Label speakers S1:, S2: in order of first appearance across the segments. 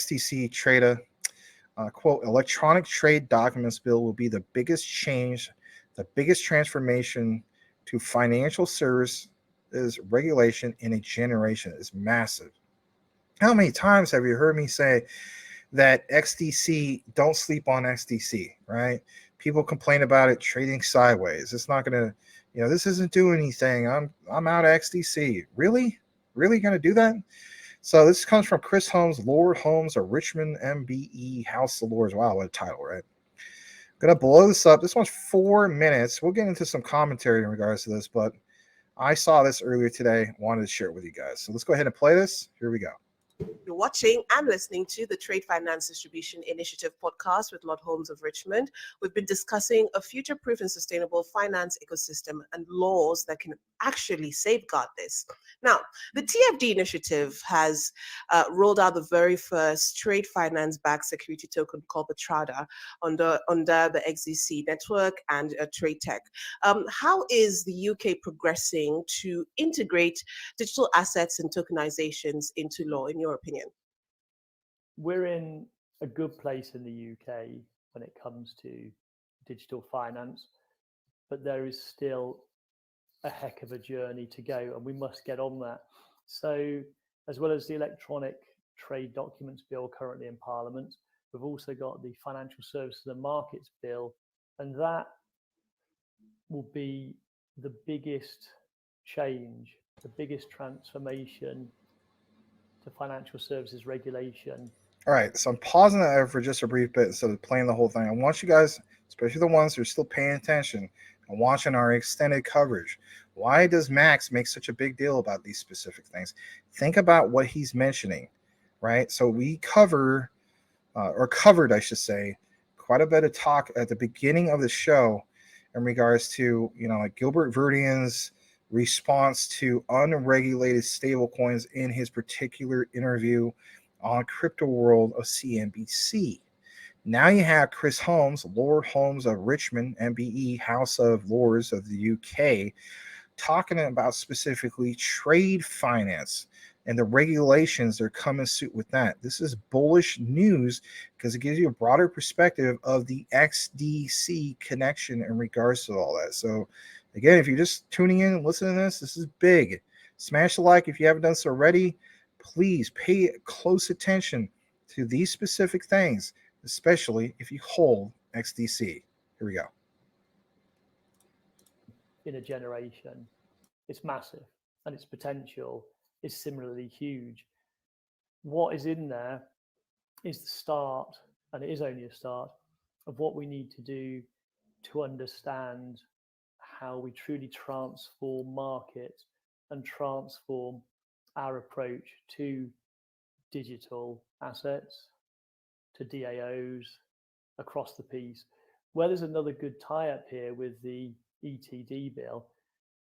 S1: XTC Trade, quote, electronic trade documents bill will be the biggest change, the biggest transformation to financial services regulation in a generation. Is massive. How many times have you heard me say that XDC, don't sleep on XDC, right? People complain about it trading sideways. It's not going to, this isn't doing anything. I'm out of XDC. Really going to do that? So this comes from Chris Holmes, Lord Holmes of Richmond, MBE, House of Lords. Wow, what a title, right? I'm going to blow this up. This one's 4 minutes. We'll get into some commentary in regards to this, but I saw this earlier today. Wanted to share it with you guys. So let's go ahead and play this. Here we go.
S2: You're watching and listening to the Trade Finance Distribution Initiative podcast with Lord Holmes of Richmond. We've been discussing a future-proof and sustainable finance ecosystem and laws that can actually safeguard this. Now, the TFD initiative has rolled out the very first trade finance-backed security token called the TRADA under the XDC network and Trade Tech. How is the UK progressing to integrate digital assets and tokenizations into law, in your opinion?
S3: We're in a good place in the UK when it comes to digital finance, but there is still a heck of a journey to go, and we must get on that. So, as well as the electronic trade documents bill currently in Parliament, we've also got the Financial Services and Markets bill, and that will be the biggest change, the biggest transformation to financial services regulation.
S1: All right, so I'm pausing that for just a brief bit instead of playing the whole thing. I want you guys, especially the ones who are still paying attention and watching our extended coverage. Why does Max make such a big deal about these specific things? Think about what he's mentioning, right? So we covered, I should say, quite a bit of talk at the beginning of the show in regards to, like Gilbert Verdian's response to unregulated stablecoins in his particular interview on Crypto World of CNBC. Now you have Chris Holmes, Lord Holmes of Richmond, MBE, House of Lords of the UK, talking about specifically trade finance and the regulations that are coming suit with that. This is bullish news because it gives you a broader perspective of the XDC connection in regards to all that. So again, if you're just tuning in and listening to this is big. Smash the like if you haven't done so already. Please pay close attention to these specific things, especially if you hold XDC. Here we go.
S3: In a generation, it's massive, and its potential is similarly huge. What is in there is the start, and it is only a start, of what we need to do to understand how we truly transform markets and transform our approach to digital assets, to DAOs across the piece. Where there's another good tie-up here with the ETD bill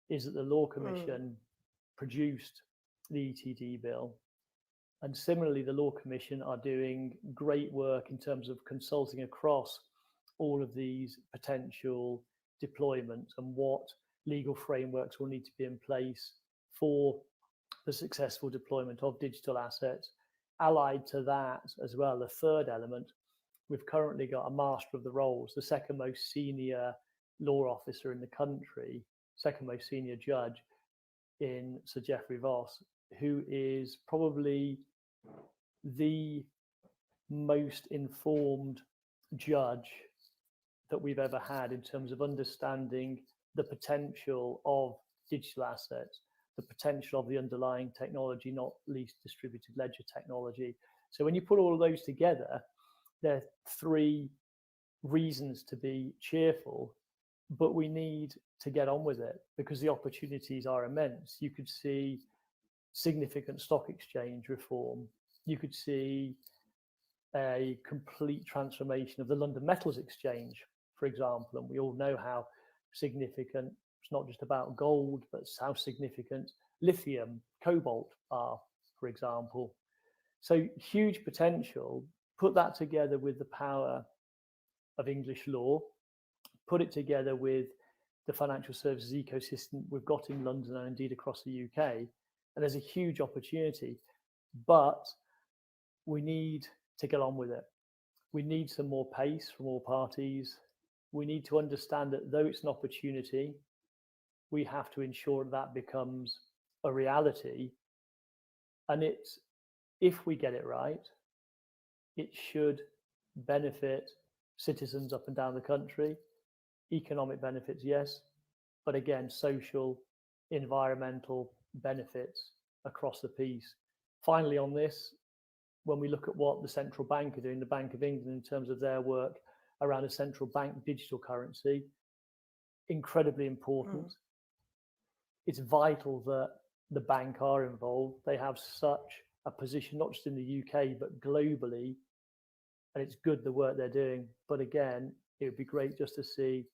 S3: is that the Law Commission produced the ETD bill, and similarly the Law Commission are doing great work in terms of consulting across all of these potential deployments and what legal frameworks will need to be in place for the successful deployment of digital assets. Allied to that as well, the third element, we've currently got a Master of the Rolls, the second most senior law officer in the country, second most senior judge in Sir Geoffrey Voss, who is probably the most informed judge that we've ever had in terms of understanding the potential of digital assets, the potential of the underlying technology, not least distributed ledger technology. So when you put all of those together, there are three reasons to be cheerful, but we need to get on with it because the opportunities are immense. You could see significant stock exchange reform. You could see a complete transformation of the London Metals Exchange, for example, and we all know how significant, it's not just about gold, but how significant lithium, cobalt are, for example. So huge potential. Put that together with the power of English law, put it together with the financial services ecosystem we've got in London and indeed across the UK, and there's a huge opportunity. But we need to get on with it. We need some more pace from all parties. We need to understand that though it's an opportunity, we have to ensure that becomes a reality. And it's, if we get it right, it should benefit citizens up and down the country. Economic benefits, yes, but again, social, environmental benefits across the piece. Finally, on this, when we look at what the central bank are doing, the Bank of England, in terms of their work around a central bank digital currency, incredibly important. It's vital that the bank are involved. They have such a position, not just in the UK, but globally. And it's good the work they're doing. But again, it would be great just to see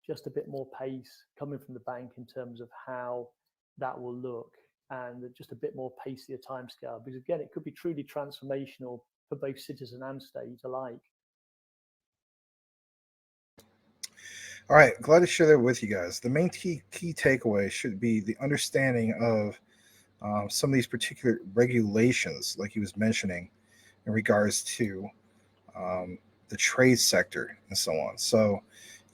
S3: just a bit more pace coming from the bank in terms of how that will look, and just a bit more pacier timescale, because again, it could be truly transformational for both citizen and state alike.
S1: All right, glad to share that with you guys. The main key takeaway should be the understanding of some of these particular regulations, like he was mentioning, in regards to the trade sector and so on. So,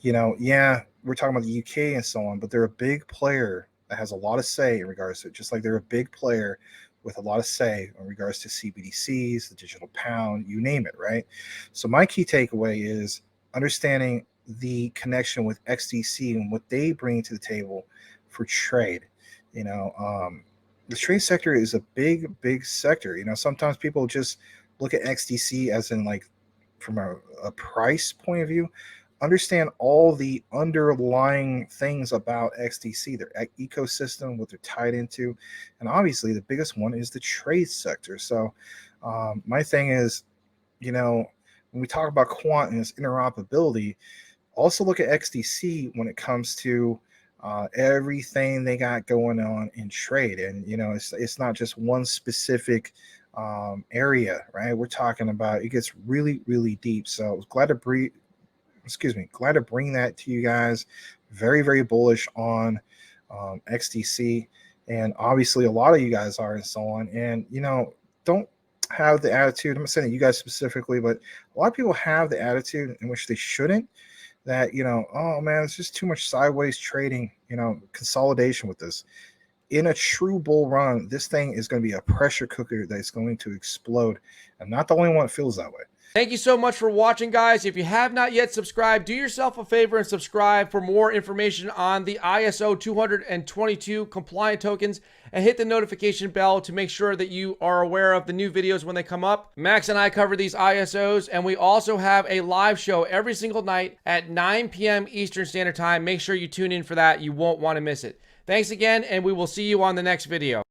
S1: yeah, we're talking about the UK and so on, but they're a big player that has a lot of say in regards to it, just like they're a big player with a lot of say in regards to CBDCs, the digital pound, you name it, right? So my key takeaway is understanding the connection with XDC and what they bring to the table for trade. The trade sector is a big sector. Sometimes people just look at XDC as in like from a price point of view. Understand all the underlying things about XDC, their ecosystem, what they're tied into. And obviously the biggest one is the trade sector. So my thing is, when we talk about quant and its interoperability, also look at XDC when it comes to everything they got going on in trade. And, it's not just one specific area, right? We're talking about, it gets really, really deep. So I was glad to bring that to you guys. Very, very bullish on XDC. And obviously a lot of you guys are and so on. And, don't have the attitude, I'm not saying you guys specifically, but a lot of people have the attitude in which they shouldn't, that, oh man, it's just too much sideways trading, consolidation with this. In a true bull run, this thing is going to be a pressure cooker that's going to explode. I'm not the only one that feels that way.
S4: Thank you so much for watching, guys. If you have not yet subscribed, do yourself a favor and subscribe for more information on the ISO 222 compliant tokens, and hit the notification bell to make sure that you are aware of the new videos when they come up. Max and I cover these ISOs, and we also have a live show every single night at 9 p.m. Eastern Standard Time. Make sure you tune in for that. You won't want to miss it. Thanks again, and we will see you on the next video.